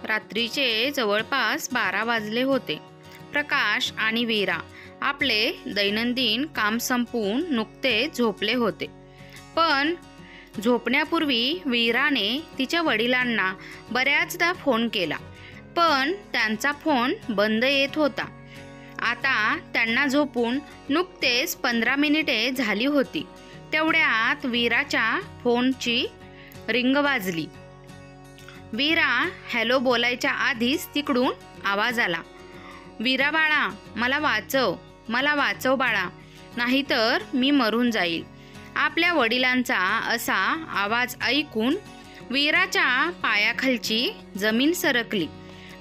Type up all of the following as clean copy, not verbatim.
रात्रीचे जवळपास 12 वाजले होते. प्रकाश आणि वीरा आपले दैनंदिन काम संपवून नुकतेच झोपले होते. पण झोपण्यापूर्वी वीराने तिच्या वडिलांना बऱ्याचदा फोन केला, पण त्यांचा फोन बंद येत होता. आता त्यांना झोपून नुकतेच 15 मिनिटे झाली होती. तेवढ्यात वीराच्या फोनची रिंग वाजली. वीरा हॅलो बोलायच्या आधीच तिकडून आवाज आला, वीरा बाळा, मला वाचव बाळा, नाहीतर मी मरून जाईल. आपल्या वडिलांचा असा आवाज ऐकून वीराच्या पायाखालची जमीन सरकली.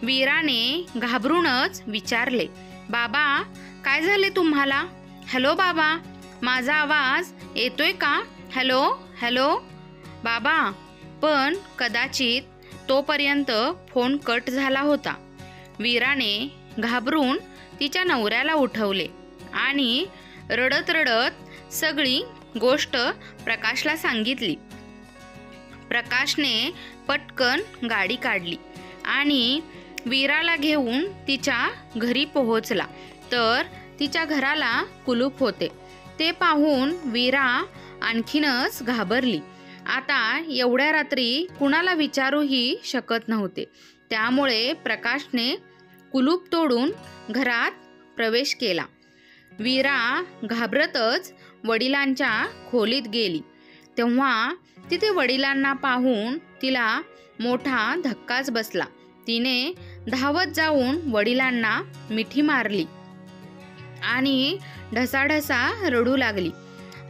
वीराने घाबरूनच विचारले, बाबा काय झाले तुम्हाला? हॅलो बाबा, माझा आवाज येतोय का? हॅलो हॅलो बाबा. पण कदाचित तोपर्यंत फोन कट झाला होता. वीराने घाबरून तिच्या नवऱ्याला उठवले आणि रडत रडत सगळी गोष्ट प्रकाशला सांगितली. प्रकाशने पटकन गाडी काढली आणि वीराला घेऊन तिच्या घरी पोहोचला. तर तिच्या घराला कुलूप होते. ते पाहून वीरा आणखीनच घाबरली. आता एवढ्या रात्री कुणाला विचारूही शकत नव्हते. त्यामुळे प्रकाशने कुलूप तोडून घरात प्रवेश केला. वीरा घाबरतच वडिलांच्या खोलीत गेली. तेव्हा तिथे वडिलांना पाहून तिला मोठा धक्काच बसला. तिने धावत जाऊन वडिलांना मिठी मारली आणि ढसाढसा रडू लागली.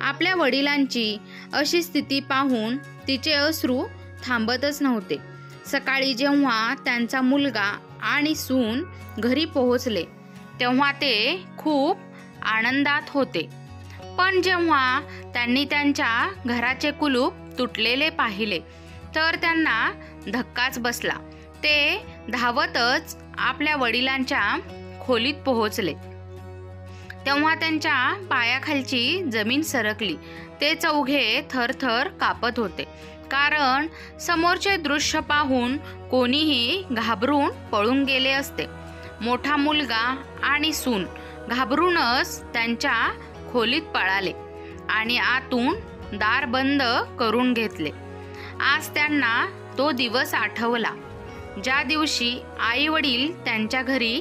आपल्या वडिलांची अशी स्थिती पाहून तिचे अश्रू थांबतच नव्हते. सकाळी जेव्हा त्यांचा मुलगा आणि सून घरी पोहोचले तेव्हा ते खूप आनंदात होते. पण जेव्हा त्यांनी त्यांच्या घराचे कुलूप तुटलेले पाहिले तर त्यांना धक्काच बसला. ते धावतच आपल्या वडिलांच्या खोलीत पोहोचले. तेव्हा त्यांच्या पायाखालची जमीन सरकली. ते चौघे थरथर कापत होते, कारण समोरचे दृश्य पाहून कोणीही घाबरून पळून गेले असते. मोठा मुलगा आणि सून घाबरूनच त्यांच्या खोलीत पळाले आणि आतून दार बंद करून घेतले. आज त्यांना तो दिवस आठवला ज्या दिवशी आई वडील त्यांच्या घरी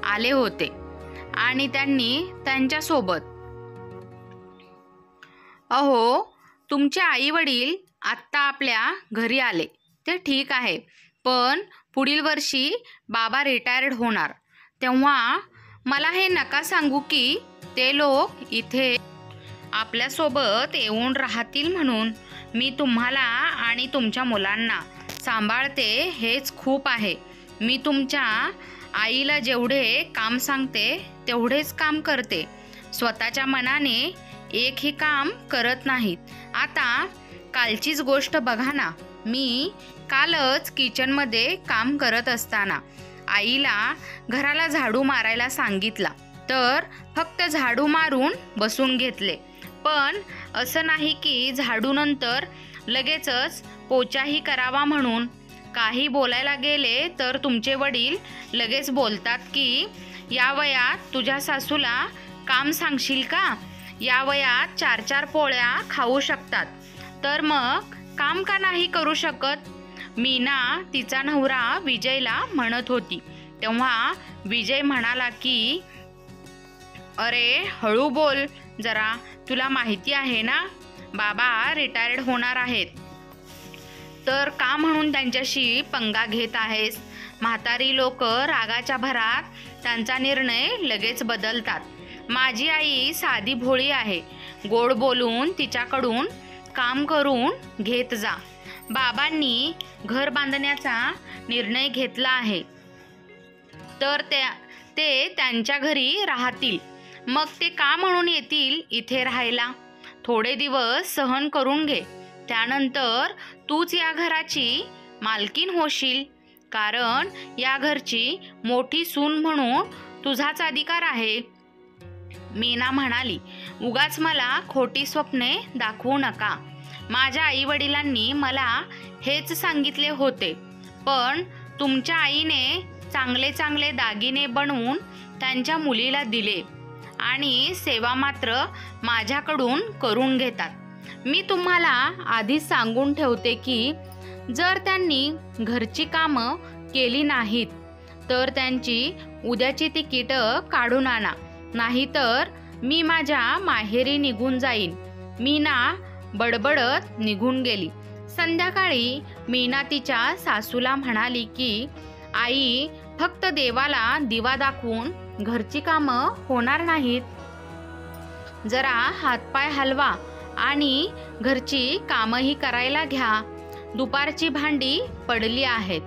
आले होते आणि त्यांनी त्यांच्यासोबत, अहो तुमचे आई वडील आत्ता आपल्या घरी आले ते ठीक आहे, पण पुढील वर्षी बाबा रिटायर्ड होणार, तेव्हा मला हे नका सांगू की ते लोक इथे आपल्यासोबत येऊन राहतील म्हणून. मी तुम्हाला आणि तुमच्या मुलांना सांभाळते हेच खूप आहे. मी तुमच्या आईला जेवढे काम सांगते तेवढेच काम करते. स्वतःच्या मनाने एकही काम करत नाहीत. आता कालचीच गोष्ट बघा ना. मी कालच किचनमध्ये काम करत असताना आईला घराला झाडू मारायला सांगितला तर फक्त झाडू मारून बसून घेतले. पण असं नाही की झाडूनंतर लगेचच पोचाही करावा म्हणून. काही बोलायला गेले तर तुमचे वडील लगेच बोलतात की या वयात तुझ्या सासूला काम सांगशील का? या वयात 4-4 पोळ्या खाऊ शकतात, तर मग काम का नाही करू शकत? मीना तिचा नवरा विजयला म्हणत होती. तेव्हा विजय म्हणाला की अरे हळू बोल जरा, तुला माहिती आहे ना बाबा रिटायर्ड होणार आहेत, तर का म्हणून त्यांच्याशी पंगा घेत आहेस? म्हातारी लोक रागाच्या भरात त्यांचा निर्णय लगेच बदलतात. माझी आई साधी भोळी आहे. गोड बोलून तिच्याकडून काम करून घेत जा. बाबांनी घर बांधण्याचा निर्णय घेतला आहे तर ते त्यांच्या घरी राहतील. मग ते का म्हणून येतील इथे राहायला? थोडे दिवस सहन करून घे, त्यानंतर तूच या घराची मालकीन होशील, कारण या घरची मोठी सून म्हणून तुझाच अधिकार आहे. मीना म्हणाली, उगाच मला खोटी स्वप्ने दाखवू नका. माझ्या आई वडिलांनी मला हेच सांगितले होते, पण तुमच्या आईने चांगले चांगले दागिने बनवून त्यांच्या मुलीला दिले आणि सेवा मात्र माझ्याकडून करून घेतात। मी तुम्हाला आधीच सांगून ठेवते की जर त्यांनी घरची कामं केली नाहीत तर त्यांची उद्याची तिकीटं काढून आणा, नाहीतर मी माझ्या माहेरी निघून जाईन। मीना बडबडत निघून गेली। संध्याकाळी मीना तिच्या सासूला म्हणाली की आई, फक्त देवाला दिवा दाखवून घरची कामं होणार नाहीत, जरा हातपाय हलवा आणि घरची कामंही करायला घ्या। दुपारची भांडी पडली आहेत,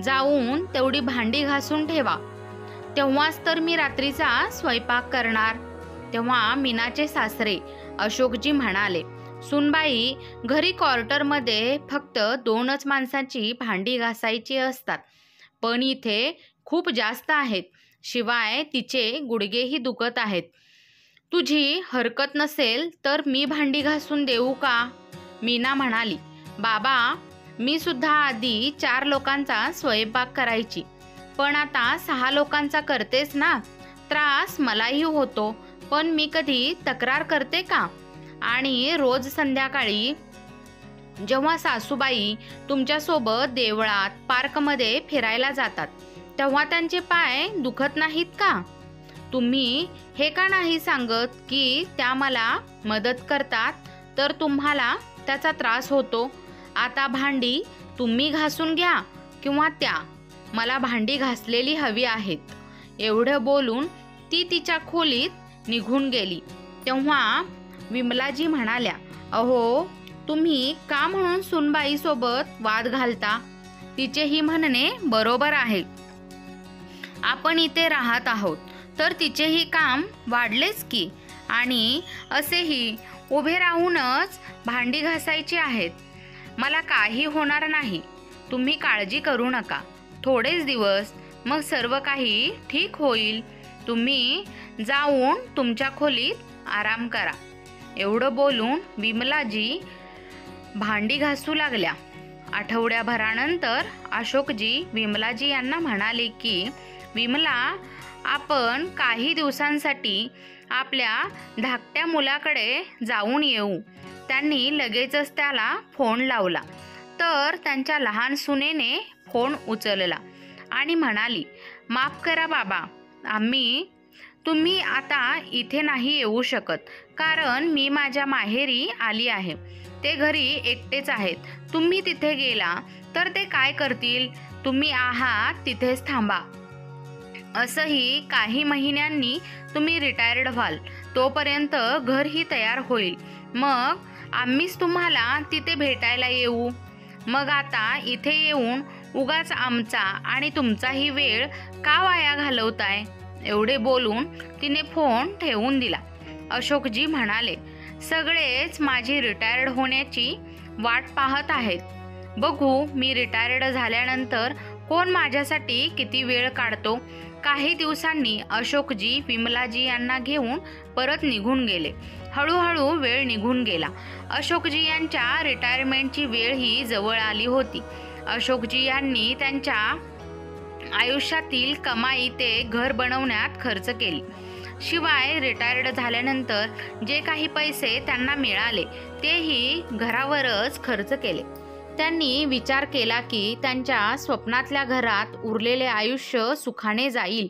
जाऊन तेवढी भांडी घासून ठेवा, तेव्हाच तर मी रात्रीचा स्वयंपाक करणार। तेव्हा मीनाचे सासरे अशोकजी म्हणाले, सुनबाई, घरी क्वार्टरमध्ये फक्त 2च माणसांची भांडी घासायची असतात, पण इथे खूप जास्त आहेत, शिवाय तिचे गुडघेही दुखत आहेत। तुझी हरकत नसेल तर मी भांडी घासून देऊ का? मीना म्हणाली, बाबा, मी सुद्धा आधी 4 लोकांचा स्वयंपाक करायची, पण आता 6 लोकांचा करतेस ना, त्रास मलाही होतो, पण मी कधी तक्रार करते का? आणि रोज संध्याकाळी जेव्हा सासूबाई तुमच्यासोबत देवळात, पार्कमध्ये फिरायला जातात, तेव्हा त्यांचे पाय दुखत नाहीत का? तुम्ही हे का नाही सांगत की त्या मला मदत करतात, तर तुम्हाला त्याचा त्रास होतो? आता भांडी तुम्ही घासून घ्या किंवा त्या, मला भांडी घासलेली हवी आहेत। एवढं बोलून ती तिच्या खोलीत निघून गेली। तेव्हा विमलाजी म्हणाल्या, अहो, तुम्ही का म्हणून सुनबाईसोबत वाद घालता? तिचेही म्हणणे बरोबर आहे, आपण इथे राहत आहोत तर तिचेही काम वाढलेच की, आणि असेही उभे राहूनच भांडी घासायची आहेत। मला काही होणार नाही, तुम्ही काळजी करू नका, थोडेच दिवस, मग सर्व काही ठीक होईल। तुम्ही जाऊन तुमच्या खोलीत आराम करा। एवढं बोलून विमलाजी भांडी घासू लागल्या। आठवड्याभरानंतर अशोकजी विमलाजी यांना म्हणाले की विमला, आपण काही दिवसांसाठी आपल्या धाकट्या मुलाकडे जाऊन येऊ। त्यांनी लगेचच त्याला फोन लावला, तर त्यांच्या लहान सुनेने फोन उचलला आणि म्हणाली, माफ करा बाबा, तुम्ही आता इथे नाही येऊ शकत, कारण मी माझ्या माहेरी आली आहे। ते घरी एकटेच आहेत, तुम्ही तिथे गेला तर ते काय करतील? तुम्ही आहात तिथेच थांबा। असंही काही महिन्यांनी तुम्ही रिटायर्ड व्हाल, तोपर्यंत घरही तयार होईल, मग आम्हीच तुम्हाला तिथे भेटायला येऊ। मग आता इथे येऊन उगाच आमचा आणि तुमचाही वेळ का वाया घालवताय? एवढे बोलून तिने फोन ठेवून दिला। अशोकजी म्हणाले, सगळेच माझी रिटायर्ड होण्याची वाट पाहत आहेत, बघू मी रिटायर्ड झाल्यानंतर कोण माझ्यासाठी किती वेळ काढतो। काही दिवसांनी अशोकजी विमलाजी यांना घेऊन परत निघून गेले। हळूहळू वेळ निघून गेला। अशोकजी यांच्या रिटायरमेंटची वेळ ही जवळ आली होती। अशोकजी यांनी त्यांच्या आयुष्यातील कमाई ते घर बनवण्यात खर्च केली, शिवाय रिटायर्ड झाल्यानंतर जे काही पैसे त्यांना मिळाले तेही घरावरच खर्च केले। त्यांनी विचार केला की त्यांच्या स्वप्नातल्या घरात उरलेले आयुष्य सुखाने जाईल,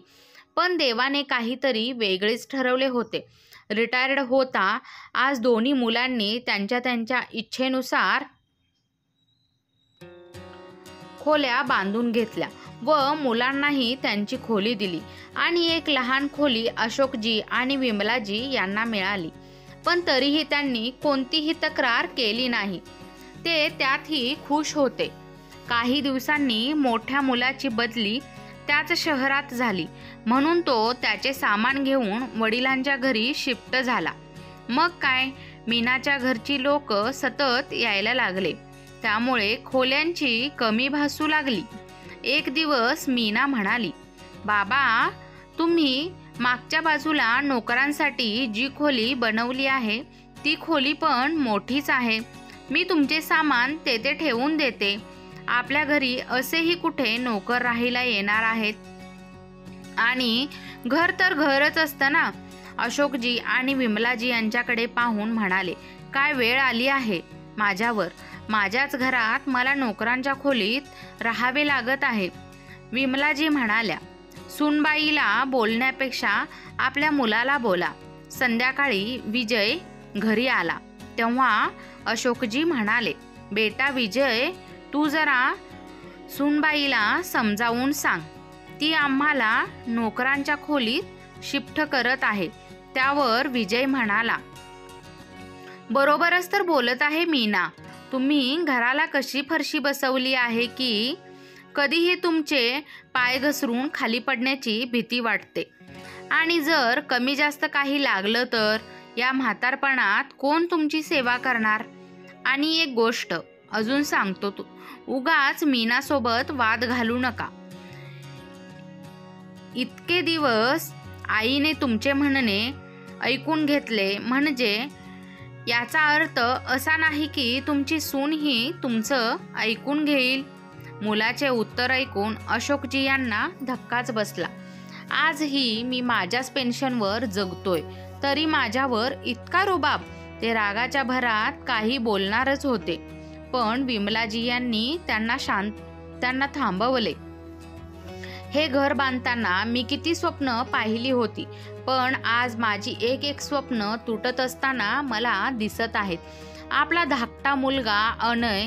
पण देवाने काहीतरी वेगळेच ठरवले होते। रिटायर्ड होता आज दोन्ही मुलांनी त्यांच्या इच्छेनुसार खोल्या बांधून घेतल्या व मुलांनाही त्यांची खोली दिली आणि एक लहान खोली अशोकजी आणि विमलाजी यांना मिळाली, पण तरीही त्यांनी कोणतीही तक्रार केली नाही। ते त्यातही खुश होते। काही दिवसांनी मोठ्या मुलाची बदली त्याच शहरात झाली, म्हणून तो त्याचे सामान घेऊन वडिलांच्या घरी शिफ्ट झाला। मग काय, मीनाच्या घरची लोक सतत यायला लागले, त्यामुळे खोल्यांची कमी भासू लागली। एक दिवस मीना म्हणाली, बाबा, तुम्ही मागच्या बाजूला नोकरांसाठी जी खोली बनवली आहे ती खोली पण मोठीच आहे, मी तुमचे सामान तेथे ठेवून देते। आपल्या घरी असेही कुठे नोकर राहायला येणार आहेत? आणि घर तर घरच असतं ना. अशोकजी आणि विमलाजी यांच्याकडे पाहून म्हणाले, काय वेळ आली आहे माझ्यावर. माझ्याच घरात मला नोकरांच्या खोलीत राहावे लागत आहे. विमलाजी म्हणाल्या, सूनबाईला बोलण्यापेक्षा आपल्या मुलाला बोला. संध्याकाळी विजय घरी आला तेव्हा अशोकजी म्हणाले, बेटा विजय, तू जरा सूनबाईला समजावून सांग. ती आम्हाला नोकरांच्या खोलीत शिफ्ट करत आहे. त्यावर विजय म्हणाला, बरोबरच तर बोलत आहे मीना. तुम्ही घराला कशी फरशी बसवली आहे की कधीही तुमचे पाय घसरून खाली पडण्याची भीती वाटते. आणि जर कमी जास्त काही लागलं तर या म्हातारपणात कोण तुमची सेवा करणार? आणि एक गोष्ट अजून सांगतो, तू उगाच मीनासोबत वाद घालू नका. इतके दिवस आईने तुमचे म्हणणे ऐकून घेतले म्हणजे याचा अर्थ असा नाही की तुमची सून ही तुमचं ऐकून घेईल. मुलाचे उत्तर ऐकून अशोकजी यांना धक्काच बसला. आजही मी माझ्याच पेन्शनवर जगतोय तरी माझ्यावर इतका रुबाब. ते रागाच्या भरात काही बोलणारच होते पण विमलाजी यांनी त्यांना थांबवले. हे घर बांधताना मी किती स्वप्न पाहिली होती पण आज माझी एक एक स्वप्न तुटत असताना मला दिसत आहेत. आपला धाकटा मुलगा अनय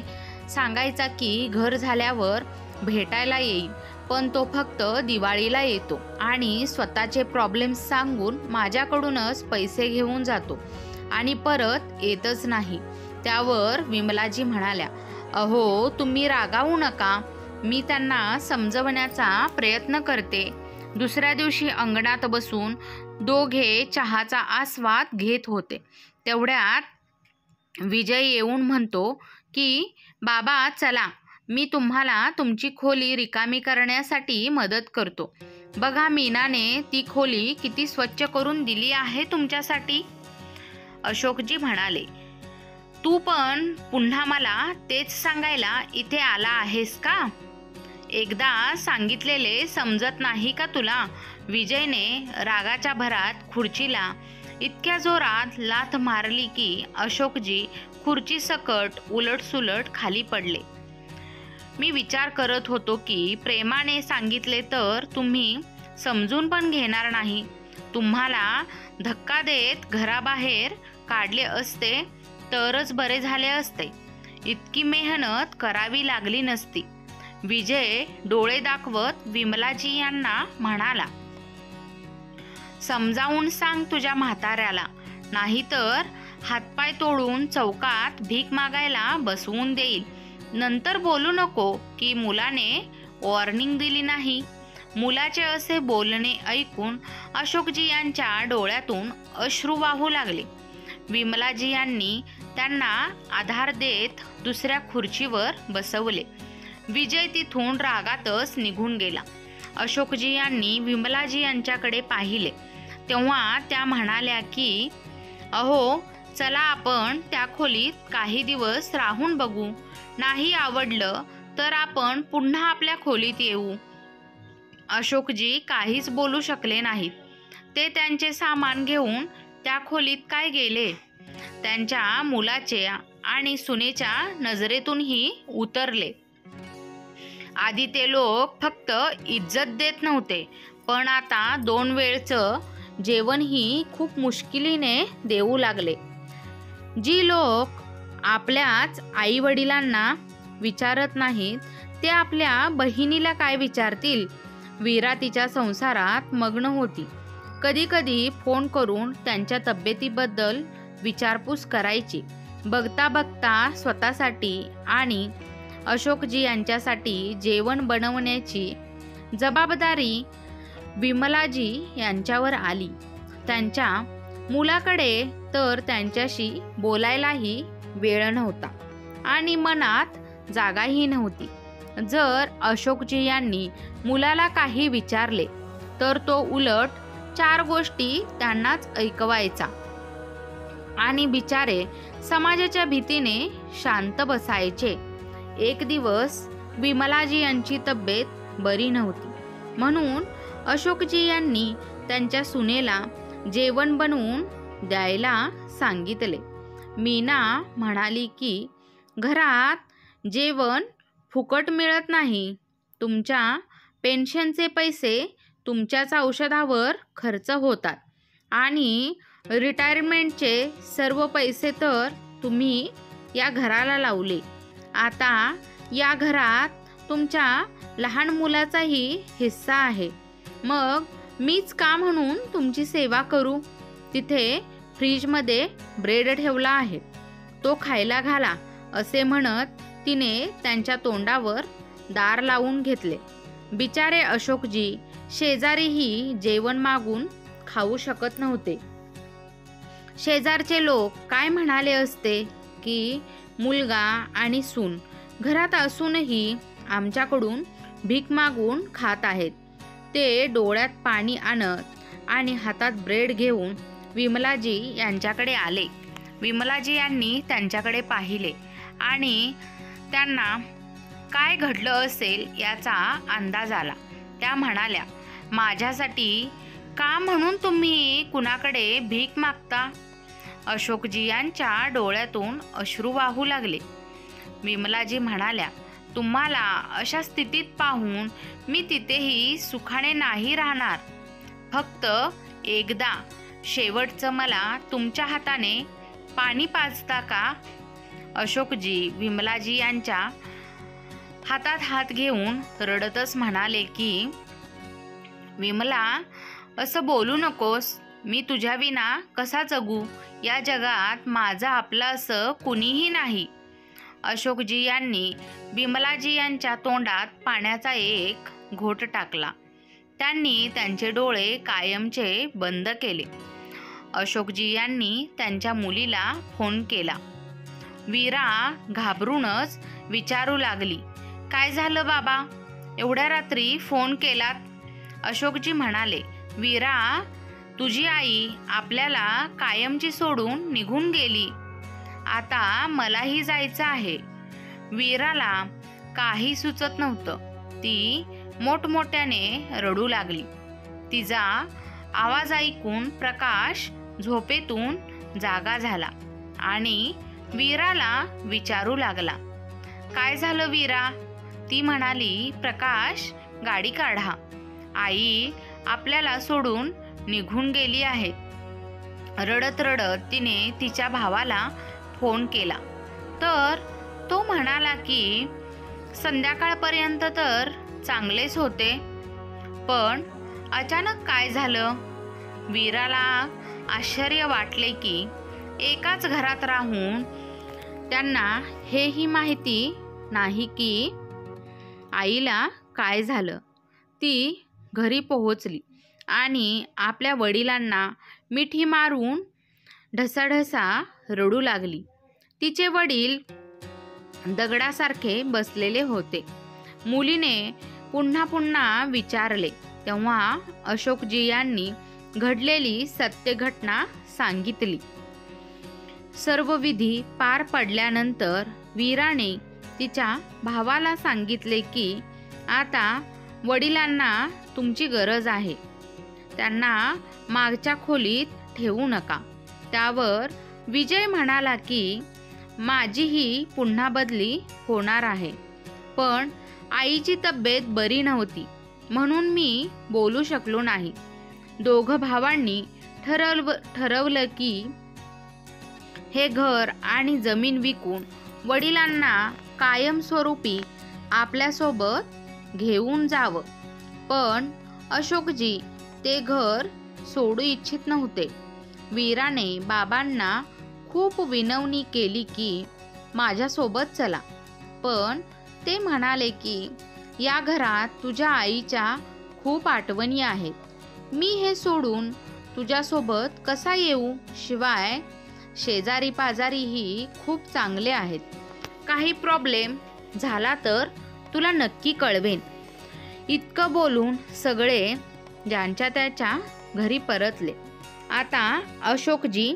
सांगायचा की घर झाल्यावर भेटायला येईल पण तो फक्त दिवाळीला येतो आणि स्वतःचे प्रॉब्लेम्स सांगून माझ्याकडूनच पैसे घेऊन जातो आणि परत येतच नाही. त्यावर विमलाजी म्हणाल्या, अहो तुम्ही रागावू नका. मी त्यांना समजवण्याचा प्रयत्न करते. दुसऱ्या दिवशी अंगणात बसून दोघे चहाचा आस्वाद घेत होते. तेवढ्यात विजय येऊन म्हणतो की बाबा चला, मी तुम्हाला तुमची खोली रिकामी करण्यासाठी मदत करतो. बघा मीनाने ती खोली किती स्वच्छ करून दिली आहे तुमच्यासाठी. अशोकजी म्हणाले, तू पण पुन्हा मला तेच सांगायला इथे आला आहेस का? एकदा सांगितलेले समजत नाही का तुला? विजयने रागाच्या भरात खुर्चीला इतक्या जोरात लाथ मारली की अशोकजी खुर्ची सकट उलटसुलट खाली पडले. मी विचार करत होतो की प्रेमाने सांगितले तर तुम्ही समजून पण घेणार नाही. तुम्हाला धक्का देत घराबाहेर काढले असते तरच बरे झाले असते. इतकी मेहनत करावी लागली नसती. विजय डोळे दाखवत विमलाजी यांना म्हणाला, समजावून सांग तुझ्या म्हाताऱ्याला, नाहीतर हातपाय तोडून चौकात भीक मागायला बसवून देईल. नंतर बोलू नको की मुलाने वॉर्निंग दिली नाही. मुलाचे असे बोलणे ऐकून अशोकजी यांच्या डोळ्यातून अश्रू वाहू लागले. विमलाजी यांनी त्यांना आधार देत दुसऱ्या खुर्चीवर बसवले. विजय तिथून रागातच निघून गेला. अशोकजी यांनी विमलाजी यांच्याकडे पाहिले तेव्हा त्या म्हणाल्या की अहो चला आपण त्या खोलीत काही दिवस राहून बघू. नाही आवडलं तर आपण पुन्हा आपल्या खोलीत येऊ. अशोकजी काहीच बोलू शकले नाहीत. ते त्यांचे सामान घेऊन त्या खोलीत काय गेले. त्यांच्या मुलाच्या आणि सुनेच्या नजरेतूनही उतरले. आधी ते लोक फक्त इज्जत देत नव्हते पण आता 2 वेळचं जेवणही खूप मुश्किलीने देऊ लागले. जी लोक आपल्याच आई वडिलांना विचारत नाहीत ते आपल्या बहिणीला काय विचारतील. वीरा तिच्या संसारात मग्न होती. कधी कधी फोन करून त्यांच्या तब्येतीबद्दल विचारपूस करायची. बघता बघता स्वतःसाठी आणि अशोकजी यांच्यासाठी जेवण बनवण्याची जबाबदारी विमलाजी यांच्यावर आली. त्यांच्या मुलाकडे तर त्यांच्याशी बोलायलाही वेळ नव्हता आणि मनात जागाही नव्हती. जर अशोकजी यांनी मुलाला काही विचारले तर तो उलट 4 गोष्टी त्यांनाच ऐकवायचा आणि बिचारे समाजाच्या भीतीने शांत बसायचे. एक दिवस विमलाजी यांची तब्येत बरी नव्हती, म्हणून अशोकजी यांनी त्यांच्या सुनेला जेवण बनवून द्यायला सांगितले. मीना म्हणाली की घरात जेवण फुकट मिळत नाही. तुमच्या पेन्शनचे पैसे तुमच्याच औषधावर खर्च होतात आणि रिटायरमेंटचे सर्व पैसे तर तुम्ही या घराला लावले. आता या घरात तुमच्या लहान मुलाचाही हिस्सा आहे. मग मीच का म्हणून तुमची सेवा करू? तिथे फ्रीजमध्ये ब्रेड ठेवला आहे, तो खायला घाला, असे म्हणत तिने त्यांच्या तोंडावर दार लावून घेतले. बिचारे अशोकजी शेजारीही जेवण मागून खाऊ शकत नव्हते. शेजारचे लोक काय म्हणाले असते की मुलगा आणि सून घरात असूनही आमच्याकडून भीक मागून खात आहेत. ते डोळ्यात पाणी आणत आणि हातात ब्रेड घेऊन विमलाजी यांच्याकडे आले. विमलाजी यांनी त्यांच्याकडे पाहिले आणि त्यांना काय घडलं असेल याचा अंदाज आला. त्या म्हणाल्या, माझ्यासाठी का म्हणून तुम्ही कुणाकडे भीक मागता? अशोकजी यांच्या डोळ्यातून अश्रू वाहू लागले. विमलाजी म्हणाल्या, तुम्हाला अशा स्थितीत पाहून मी तिथेही सुखाने नाही राहणार. फक्त एकदा शेवटचं मला तुमच्या हाताने पाणी पाजता का? अशोकजी विमलाजी यांच्या हातात हात घेऊन रडतच म्हणाले की विमला, असं बोलू नकोस. मी तुझ्या विना कसा जगू? या जगात माझं आपलं असं कुणीही नाही. अशोकजी यांनी विमलाजी यांच्या तोंडात पाण्याचा एक घोट टाकला. त्यांनी त्यांचे डोळे कायमचे बंद केले. अशोकजी यांनी त्यांच्या मुलीला फोन केला. वीरा घाबरूनच विचारू लागली, काय झालं बाबा? एवढ्या रात्री फोन केलात? अशोकजी म्हणाले, वीरा, तुझी आई आपल्याला कायमची सोडून निघून गेली. आता मलाही जायचं आहे. वीराला काही सुचत नव्हतं. ती मोठमोठ्याने रडू लागली. तिचा आवाज ऐकून प्रकाश झोपेतून जागा झाला आणि वीराला विचारू लागला, काय झालं वीरा? ती म्हणाली, प्रकाश, गाडी काढा. आई आपल्याला सोडून निघून गेली आहे. रडत रडत तिने तिच्या भावाला फोन केला तर तो म्हणाला की संध्याकाळपर्यंत तर चांगलेच होते. पण अचानक काय झालं? वीराला आश्चर्य वाटले की एकाच घरात राहून त्यांना हेही माहिती नाही की आईला काय झालं. ती घरी पोहोचली आणि आपल्या वडिलांना मिठी मारून ढसाढसा रडू लागली. तिचे वडील दगडासारखे बसलेले होते. मुलीने पुन्हा पुन्हा विचारले तेव्हा अशोकजी यांनी घडलेली सत्य घटना सांगितली. सर्व विधी पार पडल्यानंतर वीराने तिच्या भावाला सांगितले की आता वडिलांना तुमची गरज आहे. त्यांना मागच्या खोलीत ठेवू नका. त्यावर विजय म्हणाला की माझीही पुन्हा बदली होणार आहे, पण आईची तब्येत बरी नव्हती म्हणून मी बोलू शकलो नाही. दोघं भावांनी ठरवलं की हे घर आणि जमीन विकून वडिलांना कायमस्वरूपी आपल्यासोबत घेऊन जावं. पण अशोकजी ते घर सोडू इच्छित नव्हते. वीराने बाबांना खूप विनवणी केली की माझ्यासोबत चला, पण ते म्हणाले की या घरात तुझ्या आईच्या खूप आठवणी आहेत. मी हे सोडून तुझ्यासोबत कसा येऊ? शिवाय शेजारी पाजारीही खूप चांगले आहेत. काही प्रॉब्लेम झाला तर तुला नक्की कळवेन. इतकं बोलून सगळे ज्यांच्या त्याच्या घरी परतले. आता अशोकजी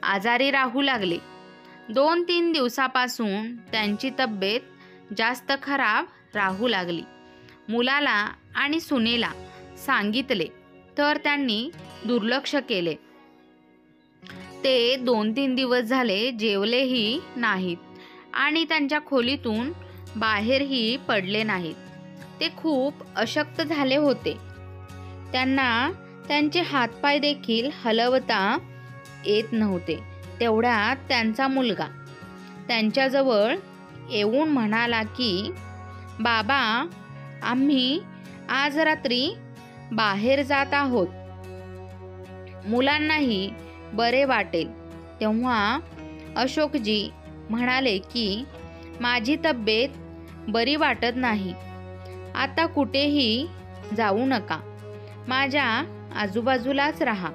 आजारी राहू लागले. 2-3 दिवसापासून त्यांची तब्येत जास्त खराब राहू लागली. मुलाला आणि सुनेला सांगितले तर त्यांनी दुर्लक्ष केले. ते 2-3 दिवस झाले जेवलेही नाहीत आणि त्यांच्या खोलीतून बाहेरही पडले नाहीत. ते खूप अशक्त झाले होते. त्यांना त्यांचे हातपाय देखील हलवता येत नव्हते. तेवढ्यात त्यांचा मुलगा त्यांच्याजवळ येऊन म्हणाला की, बाबा, आम्ही आज रात्री बाहेर जात आहोत. मुलांनाही बरे वाटेल. तेव्हा अशोकजी म्हणाले की, माझी तब्येत बरी वाटत नाही. आता कुठेही जाऊ नका. माझ्या आजूबाजूलाच राहा.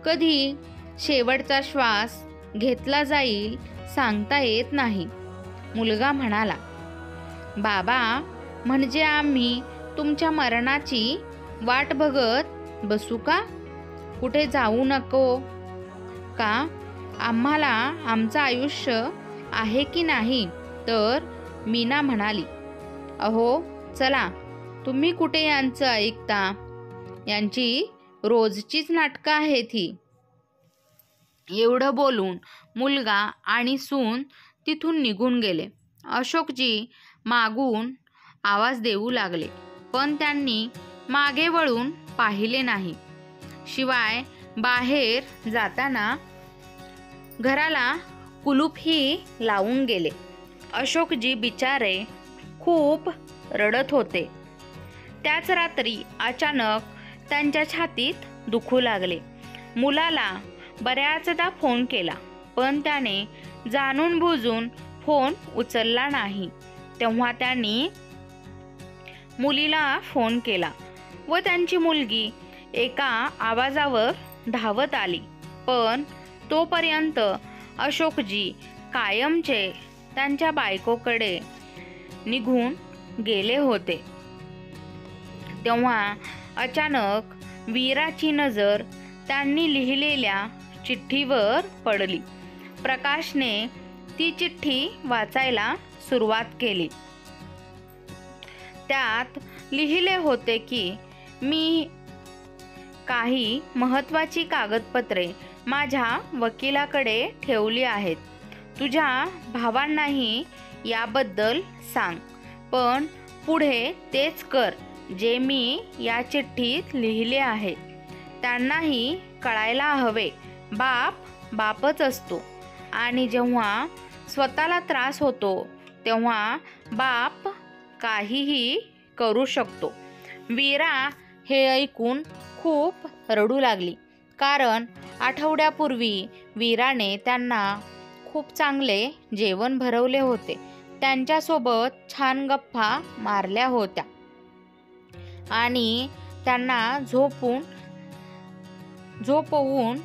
कधी शेवटचा श्वास घेतला जाईल सांगता येत नाही. मुलगा म्हणाला, बाबा, म्हणजे आम्ही तुमच्या मरणाची वाट बघत बसू का? कुठे जाऊ नको का? आम्हाला आमचं आयुष्य आहे की नाही? तर मीना म्हणाली, अहो चला, तुम्ही कुठे यांचं ऐकता? यांची रोजचीच नाटकं आहेत ही. एवढं बोलून मुलगा आणि सून तिथून निघून गेले. अशोकजी मागून आवाज देऊ लागले, पण त्यांनी मागे वळून पाहिले नाही. शिवाय बाहेर जाताना घराला कुलूपही लावून गेले. अशोकजी बिचारे खूप रडत होते. त्याच रात्री अचानक त्यांच्या छातीत दुखू लागले. मुलाला बऱ्याचदा फोन केला, पण त्याने जाणून बुजून फोन उचलला नाही. तेव्हा त्यांनी मुलीला फोन केला व त्यांची मुलगी एका आवाजावर धावत आली. पण तोपर्यंत अशोकजी कायमचे त्यांच्या बायकोकडे निघून गेले होते. तेव्हा अचानक वीराची नजर त्यांनी लिहिलेल्या चिठ्ठीवर पडली. प्रकाशने ती चिठ्ठी वाचायला सुरुवात केली. त्यात लिहिले होते की, मी काही महत्त्वाची कागदपत्रे माझ्या वकिलाकडे ठेवली आहेत. तुझ्या भावांनाही याबद्दल सांग, पण पुढे तेच कर जे मी या चिठ्ठीत लिहिले आहे. त्यांनाही कळायला हवे, बाप बापच असतो आणि जेव्हा स्वतःला त्रास होतो तेव्हा बाप काहीही करू शकतो. वीरा हे ऐकून खूप रडू लागली, कारण आठवड्यापूर्वी वीराने त्यांना खूप चांगले जेवण भरवले होते. त्यांच्यासोबत छान गप्पा मारल्या होत्या आणि त्यांना झोपवून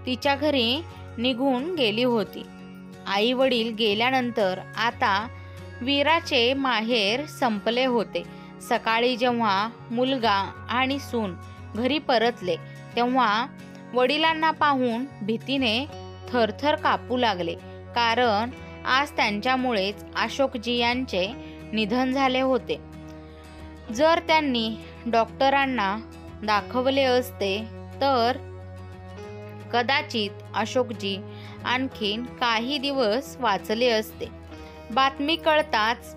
तिच्या घरी निघून गेली होती. आई वडील गेल्यानंतर आता वीराचे माहेर संपले होते. सकाळी जेव्हा मुलगा आणि सून घरी परतले तेव्हा वडिलांना पाहून भीतीने थरथर कापू लागले, कारण आज त्यांच्यामुळेच अशोकजी यांचे निधन झाले होते. जर त्यांनी डॉक्टरांना दाखवले असते तर कदाचित अशोकजी आणखीन काही दिवस वाचले असते. बातमी कळताच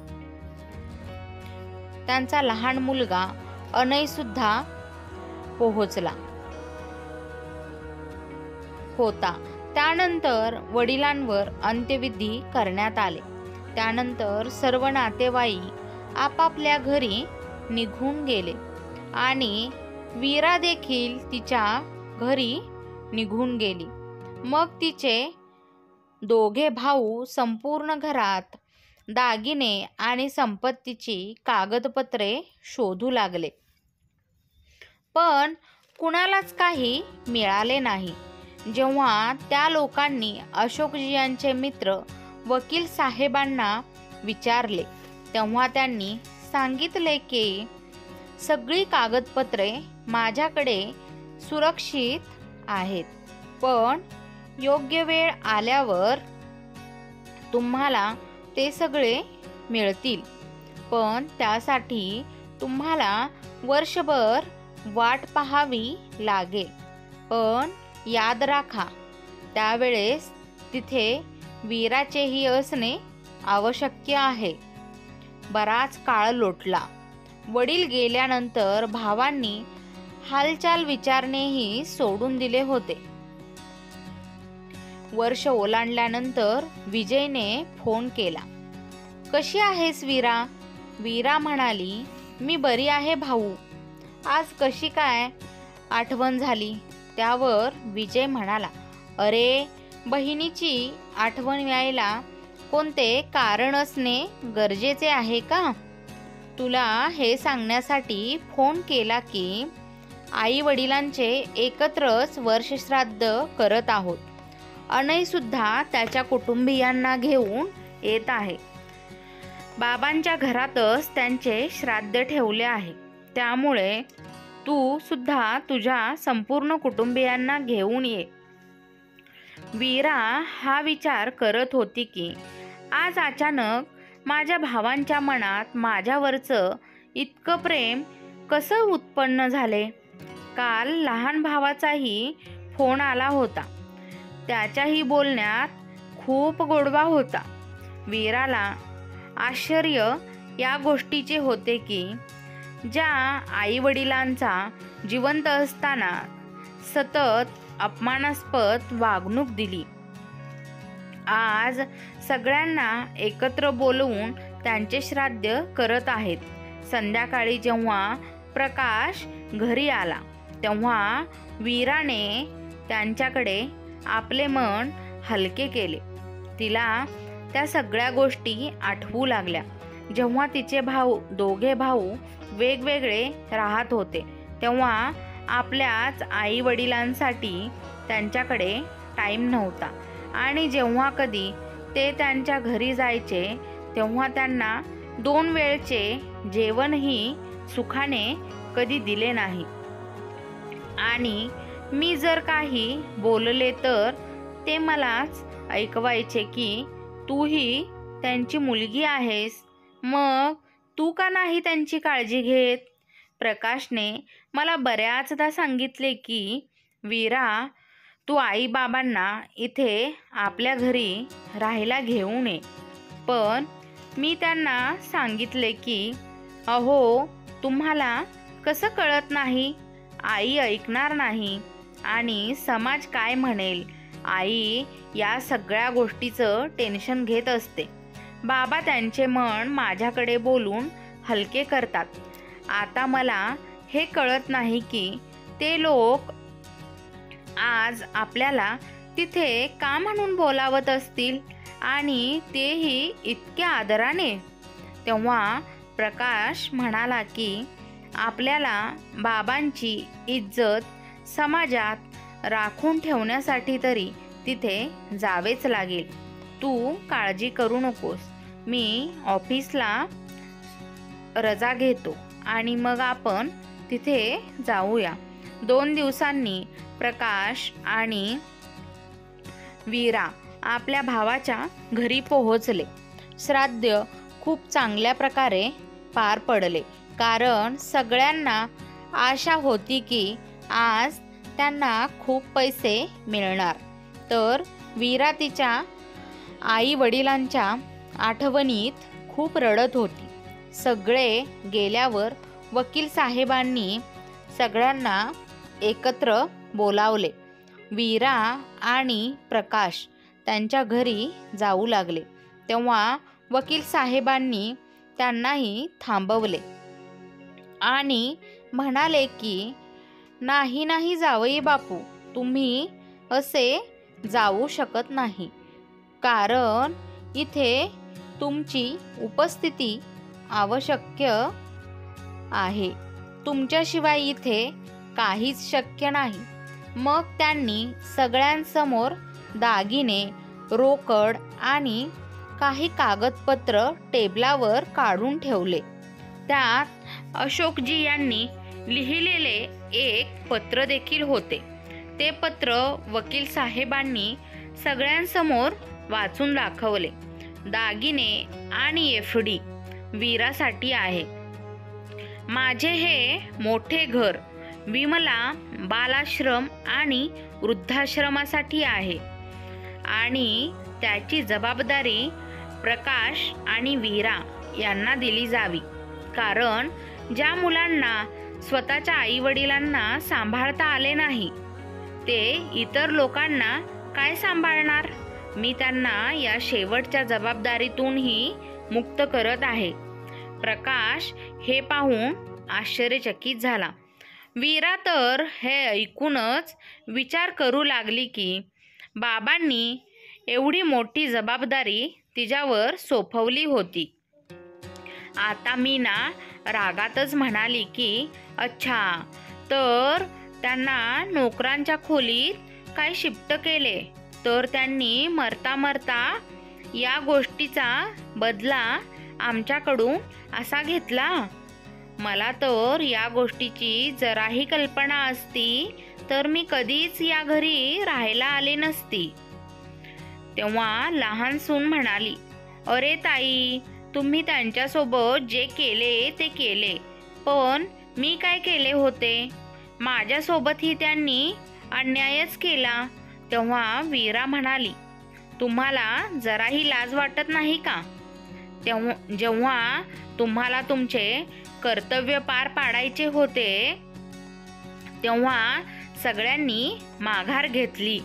त्यांचा लहान मुलगा अनय सुद्धा पोहोचला होता. त्यानंतर वडिलांवर अंत्यविधी करण्यात आले. त्यानंतर सर्व नातेवाईक आपापल्या घरी निघून गेले आणि वीरा देखील तिच्या घरी निघून गेली. मग तिचे दोघे भाऊ संपूर्ण घरात दागिने आणि संपत्तीची कागदपत्रे शोधू लागले, पण कुणालाच काही मिळाले नाही. जेव्हा त्या लोकांनी अशोकजी यांचे मित्र वकील साहेबांना विचारले तेव्हा त्यांनी सांगितले की सगळी कागदपत्रे माझ्याकडे सुरक्षित आहेत, पण योग्य वेळ आल्यावर तुम्हाला ते सगळे मिळतील. पण त्यासाठी तुम्हाला वर्षभर वाट पाहावी लागेल. पण याद राखा, त्यावेळेस तिथे वीराचेही असणे आवश्यक आहे. बराच काळ लोटला. वडील गेल्यानंतर भावांनी हालचाल विचारणेही सोडून दिले होते. वर्ष ओलांडल्यानंतर विजयने फोन केला. कशी आहेस वीरा? वीरा म्हणाली, मी बरी आहे भाऊ. आज कशी काय आठवण झाली? त्यावर विजय म्हणाला, अरे बहिणीची आठवण यायला कोणते कारण असणे गरजेचे आहे का? तुला हे सांगण्यासाठी फोन केला की आई वडिलांचे एकत्रच वर्षश्राद्ध करत आहोत. अनय सुद्धा त्याच्या कुटुंबियांना घेऊन येत आहे. बाबांच्या घरातच त्यांचे श्राद्ध ठेवले आहे. त्यामुळे तू सुद्धा तुझ्या संपूर्ण कुटुंबियांना घेऊन ये. वीरा हा विचार करत होती की आज अचानक माझ्या भावांच्या मनात माझ्यावरचं इतकं प्रेम कसं उत्पन्न झाले. काल लहान भावाचाही फोन आला होता. त्याच्याही बोलण्यात खूप गोडवा होता. वीराला आश्चर्य या गोष्टीचे होते की ज्या आईवडिलांचा जिवंत असताना सतत अपमानास्पद वागणूक दिली, आज सगळ्यांना एकत्र बोलवून त्यांचे श्राद्ध करत आहेत. संध्याकाळी जेव्हा प्रकाश घरी आला तेव्हा वीराने त्यांच्याकडे आपले मन हलके केले. तिला त्या सगळ्या गोष्टी आठवू लागल्या. जेव्हा तिचे दोघे भाऊ वेगवेगळे राहत होते तेव्हा आपल्याच आई वडिलांसाठी त्यांच्याकडे टाईम नव्हता. आणि जेव्हा कधी ते त्यांच्या घरी जायचे तेव्हा त्यांना 2 वेळचे जेवणही सुखाने कधी दिले नाही. आणि मी जर काही बोलले तर ते मलाच ऐकवायचे की तूही त्यांची मुलगी आहेस, मग तू का नाही त्यांची काळजी घेत? प्रकाशने मला बऱ्याचदा सांगितले की वीरा, तू आई बाबांना इथे आपल्या घरी राहायला घेऊन ये. पण मी त्यांना सांगितले की अहो, तुम्हाला कसं कळत नाही? आई ऐकणार नाही आणि समाज काय म्हणेल. आई या सगळ्या गोष्टीचं टेन्शन घेत असते. बाबा त्यांचे मन माझ्याकडे बोलून हलके करतात. आता मला हे कळत नाही की ते लोक आज आपल्याला तिथे का म्हणून बोलावत असतील, आणि तेही इतक्या आदराने. तेव्हा प्रकाश म्हणाला की आपल्याला बाबांची इज्जत समाजात राखून ठेवण्यासाठी तरी तिथे जावेच लागेल. तू काळजी करू नकोस. मी ऑफिसला रजा घेतो आणि मग आपण तिथे जाऊया. 2 दिवसांनी प्रकाश आणि वीरा आपल्या भावाच्या घरी पोहोचले. श्राद्ध खूप चांगल्या प्रकारे पार पडले, कारण सगळ्यांना आशा होती की आज त्यांना खूप पैसे मिळणार. तर वीरा तिच्या आई वडिलांच्या आठवणीत खूप रडत होती. सगळे गेल्यावर वकील साहेबांनी सगळ्यांना एकत्र बोलावले. वीरा आणि प्रकाश त्यांच्या घरी जाऊ लागले तेव्हा वकील साहेबांनी त्यांनाही थांबवले आणि म्हणाले की नाही जावई बापू, तुम्ही असे जाऊ शकत नाही, कारण इथे तुमची उपस्थिती आवश्यक आहे. तुमच्याशिवाय इथे काहीच शक्य नाही. मग त्यांनी सगळ्यांसमोर दागिने, रोकड आणि काही कागदपत्र टेबलावर काढून ठेवले. त्यात अशोकजी यांनी लिहिलेले एक पत्र देखील होते. ते पत्र वकील साहेबांनी सगळ्यांसमोर वाचून दाखवले. दागिने आणि FD वीरासाठी आहे. माझे हे मोठे घर विमला बालाश्रम आणि वृद्धाश्रमासाठी आहे आणि त्याची जबाबदारी प्रकाश आणि वीरा यांना दिली जावी. कारण ज्या मुलांना स्वतःच्या आईवडिलांना सांभाळता आले नाही ते इतर लोकांना काय सांभाळणार. मी त्यांना या शेवटच्या जबाबदारीतूनही मुक्त करत आहे. प्रकाश हे पाहून आश्चर्यचकित झाला. वीरा तर हे ऐकूनच विचार करू लागली की बाबांनी एवढी मोठी जबाबदारी तिच्यावर सोपवली होती. आता मीना रागातच म्हणाली की अच्छा, तर त्यांना नोकरांच्या खोलीत काय शिफ्ट केले तर त्यांनी मरता मरता या गोष्टीचा बदला आमच्याकडून असा घेतला. मला तर या गोष्टीची जराही कल्पना असती तर मी कधीच या घरी राहायला आले नसती. तेव्हा लहान सून म्हणाली, अरे ताई, तुम्ही त्यांच्यासोबत जे केले ते केले, पण मी काय केले होते? माझ्यासोबतही त्यांनी अन्यायच केला. तेव्हा वीरा म्हणाली, तुम्हाला जराही लाज वाटत नाही का? जेव्हा तुम्हाला तुमचे कर्तव्य पार पाडायचे होते तेव्हा सगळ्यांनी माघार घेतली.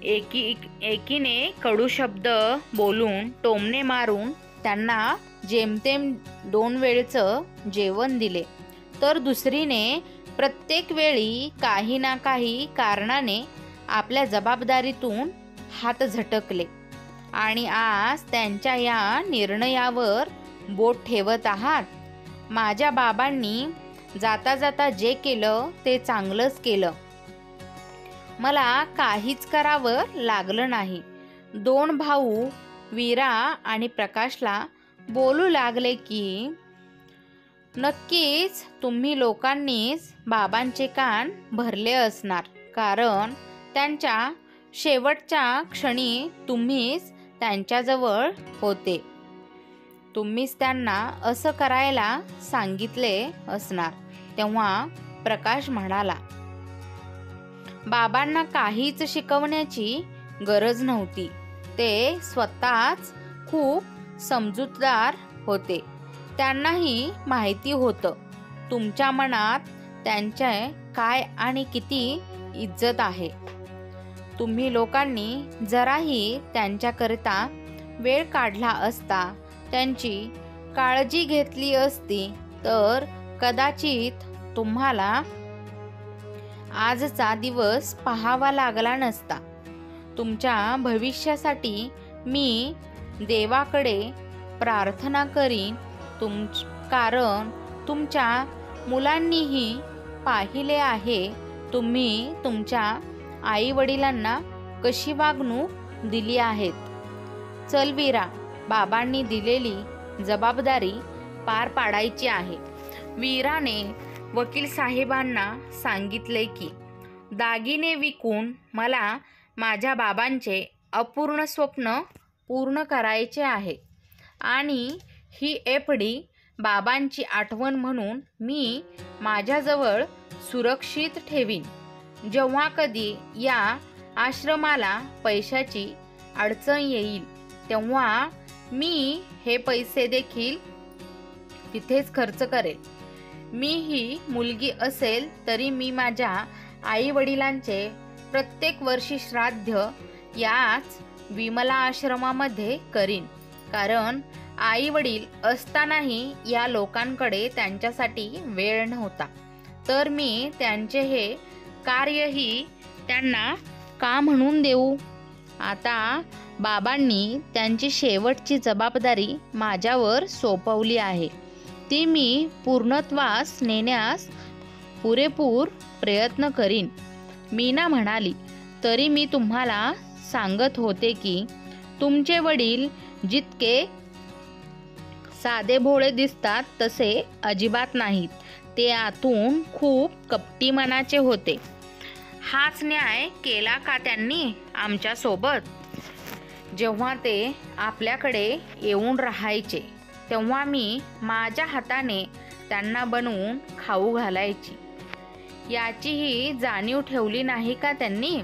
एकीने कडू शब्द बोलून टोमणे मारून त्यांना जेमतेम 2 वेळचं जेवण दिले, तर दुसरीने प्रत्येक वेळी काही ना काही कारणाने आपल्या जबाबदारीतून हात झटकले आणि आज त्यांच्या या निर्णयावर बोट ठेवत आहात. माझ्या बाबांनी जाता जाता जे केलं ते चांगलंच केलं. मला काहीच करावं लागलं नाही. 2 भाऊ वीरा आणि प्रकाशला बोलू लागले की नक्कीच तुम्ही लोकांनीच बाबांचे कान भरले असणार, कारण त्यांच्या शेवटच्या क्षणी तुम्हीच त्यांच्याजवळ होते. तुम्हीच त्यांना असं करायला सांगितले असणार. तेव्हा प्रकाश म्हणाला, बाबांना काहीच शिकवण्याची गरज नव्हती. ते स्वतःच खूप समजूतदार होते. त्यांनाही माहिती होतं तुमच्या मनात त्यांचे काय आणि किती इज्जत आहे. तुम्ही लोकांनी जराही त्यांच्याकरिता वेळ काढला असता, त्यांची काळजी घेतली असती तर कदाचित तुम्हाला आजचा दिवस पाहावा लागला नसता. तुमच्या भविष्यासाठी मी देवाकडे प्रार्थना करीन, कारण तुमच्या मुलांनीही पाहिले आहे तुम्ही तुमच्या आई वडिलांना कशी वागणूक दिली आहेत. चल वीरा, बाबांनी दिलेली जबाबदारी पार पाडायची आहे. वीराने वकील साहेबांना सांगितले की दागिने विकून मला माझ्या बाबांचे अपूर्ण स्वप्न पूर्ण करायचे आहे आणि ही एफडी बाबांची आठवण म्हणून मी माझ्याजवळ सुरक्षित ठेवीन. जेव्हा कधी या आश्रमाला पैशाची अडचण येईल तेव्हा मी हे पैसे देखील तिथेच खर्च करेल. मी ही मुलगी असेल तरी मी माझ्या आई वडिलांचे प्रत्येक वर्षी श्राद्ध याच विमला आश्रमामध्ये करीन, कारण आई वडील असतानाही या लोकांकडे त्यांच्यासाठी वेळ नव्हता. तर मी त्यांचे हे कार्यही त्यांना का म्हणून देऊ? आता बाबांनी त्यांची शेवटची जबाबदारी माझ्यावर सोपवली आहे, ती मी पूर्णत्वास नेण्यास पुरेपूर प्रयत्न करीन. मीना म्हणाली, तरी मी तुम्हाला सांगत होते की तुमचे वडील जितके साधेभोळे दिसतात तसे अजिबात नाहीत. ते आतून खूप कपटी मनाचे होते. हाच न्याय केला का त्यांनी आमच्यासोबत? जेव्हा ते आपल्याकडे येऊन राहायचे तेव्हा मी माझ्या हाताने त्यांना बनवून खाऊ घालायची. याचीही जाणीव ठेवली नाही का त्यांनी?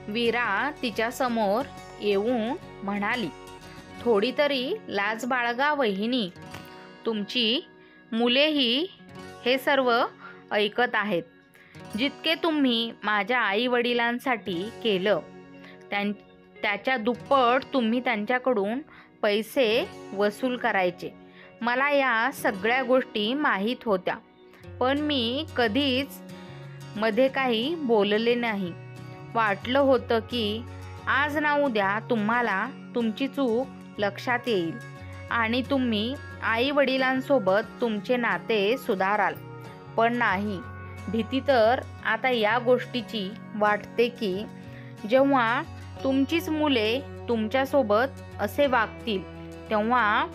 वीरा तिच्या समोर येऊन म्हणाली, थोडी तरी लाज बाळगा वहिनी. तुमची मुलेही हे सर्व ऐकत आहेत. जितके तुम्ही माझ्या आई वडिलांसाठी केलं त्याच्या दुप्पट तुम्ही त्यांच्याकडून पैसे वसूल करायचे. मला या सगळ्या गोष्टी माहीत होत्या, पण मी कधीच मध्ये काही बोलले नाही. वाटलं होतं की आज ना उद्या तुम्हाला तुमची चूक लक्षात येईल आणि तुम्ही आई वडिलांसोबत तुमचे नाते सुधाराल. पण नाही. भीती तर आता या गोष्टीची वाटते की जेव्हा तुमचीच मुले तुमच्यासोबत असे वागतील तेव्हा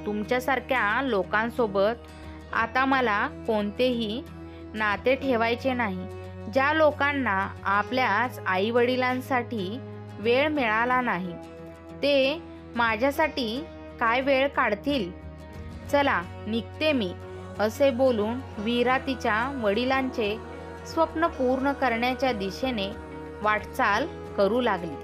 तुमच्यासारख्या लोकांसोबत आता मला कोणतेही नाते ठेवायचे नाही. ज्या लोकांना आपल्याच आई वडिलांसाठी वेळ मिळाला नाही ते माझ्यासाठी काय वेळ काढतील. चला निघते मी. असे बोलून वीरा तिच्या वडिलांचे स्वप्न पूर्ण करण्याच्या दिशेने वाटचाल करू लागली.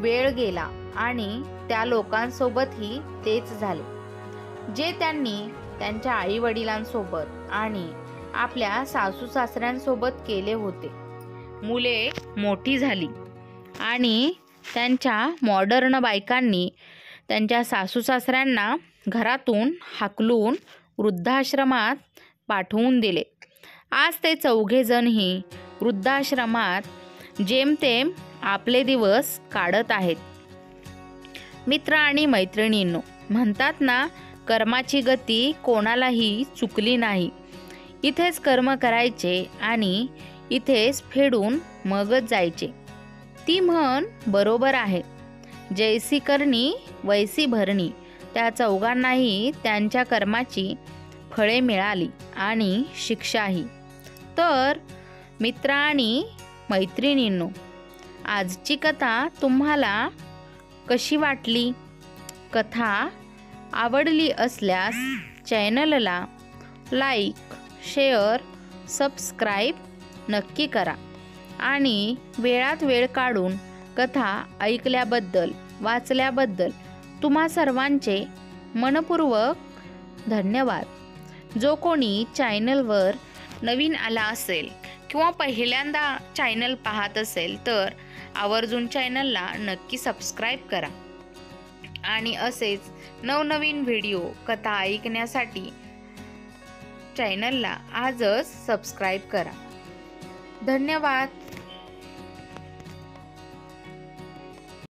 वेळ गेला आणि त्या लोकांसोबतही तेच झाले जे त्यांनी त्यांच्या आई वडिलांसोबत आणि आपल्या सासू सासऱ्यांसोबत केले होते. मुले मोठी झाली आणि त्यांच्या मॉडर्न बायकांनी त्यांच्या सासू सासऱ्यांना घरातून हाकलून वृद्धाश्रमात पाठवून दिले. आज ते चौघेजणही वृद्धाश्रमात जेमतेम आपले दिवस काढत आहेत. मित्र आणि मैत्रिणींनो, म्हणतात ना, कर्माची गती कोणालाही चुकली नाही. इथेच कर्म करायचे आणि इथेच फेडून मगच जायचे. ती म्हण बरोबर आहे. जैसी करणी वैसी भरणी. त्या चौघांनाही त्यांच्या कर्माची फळे मिळाली आणि शिक्षाही. तर मित्र आणि मैत्रिणींनो, आजची कथा तुम्हाला कशी वाटली? कथा आवडली असल्यास चॅनलला लाईक, शेअर, सबस्क्राईब नक्की करा आणि वेळात वेळ काढून कथा ऐकल्याबद्दल, वाचल्याबद्दल तुम्हा सर्वांचे मनपूर्वक धन्यवाद. जो कोणी चॅनलवर नवीन आला असेल किंवा पहिल्यांदा चॅनल पाहत असेल तर आवर्जून चॅनलला नक्की सबस्क्राईब करा आणि असेच नवनवीन व्हिडिओ कथा ऐकण्यासाठी चॅनलला आजच सबस्क्राईब करा. धन्यवाद.